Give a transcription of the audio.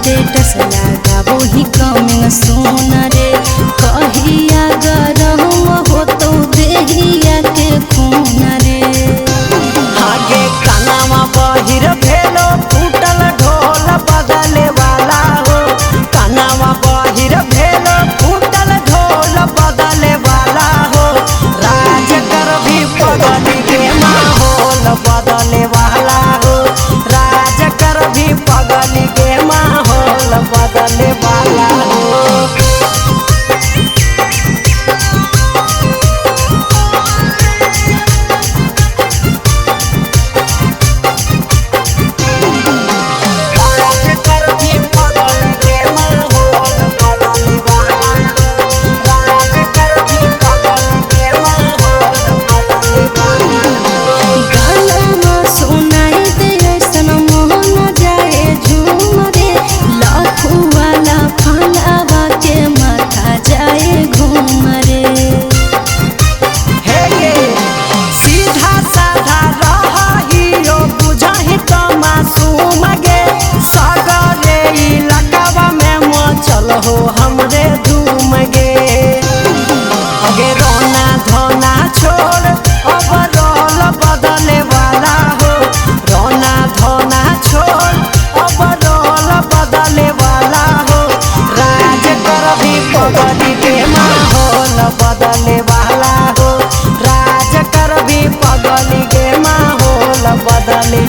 Status लगाबो ही coming soon रे कहिया गरम हो तो देहिया के खून रे। आगे कानावा बहिर भेलो फूटल ढोल बदले वाला हो, कानावा बहिर भेलो फूटल ढोल बदले वाला हो। राज कर भी पगली के माहौल बदले वाला हो, राज कर भी पगली के माहौल बदले वाला हो। हो हमरे धूम गे अगे रोना धोना छोड़ अब रोल बदले वाला हो, रोना धोना छोड़ अब रोल बदले वाला हो। राज कर भी पगली के माहौल बदले वाला हो, राज कर भी पगली के माहौल बदले